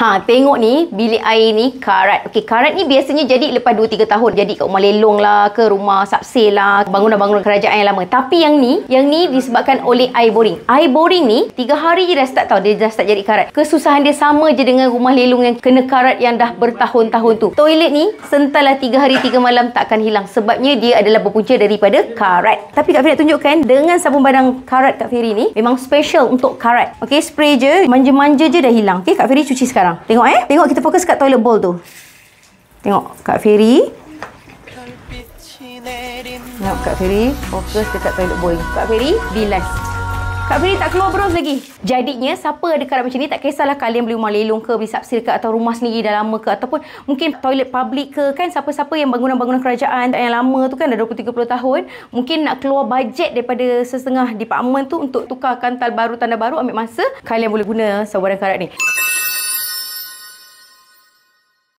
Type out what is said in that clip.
Tengok ni, bilik air ni karat. Okey, karat ni biasanya jadi lepas 2-3 tahun. Jadi kat rumah lelong lah, ke rumah sapsil lah, bangunan-bangunan kerajaan yang lama. Tapi yang ni disebabkan oleh air boring. Air boring ni 3 hari je dah start tau, dia dah start jadi karat. Kesusahan dia sama je dengan rumah lelong yang kena karat yang dah bertahun-tahun tu. Toilet ni sentahlah 3 hari 3 malam takkan hilang. Sebabnya dia adalah berpunca daripada karat. Tapi Kak Feri nak tunjukkan dengan sabun badang karat Kak Feri ni memang special untuk karat. Okey, spray je, manja-manja je dah hilang. Okey, Kak Feri cuci sekarang. Tengok Tengok, kita fokus kat toilet bowl tu. Tengok Kak Feri. Tengok Kak Feri fokus dekat toilet bowl. Kak Feri bilas. Kak Feri tak keluar bros lagi. Jadinya siapa ada karat macam ni, tak kisahlah kalian beli rumah lelong ke, beli sapsil ke, atau rumah sendiri dah lama ke, ataupun mungkin toilet public ke, kan siapa-siapa yang bangunan-bangunan kerajaan yang lama tu kan dah 20-30 tahun, mungkin nak keluar bajet daripada setengah department tu untuk tukarkan tanda baru, ambil masa, kalian boleh guna sabun badang karat ni.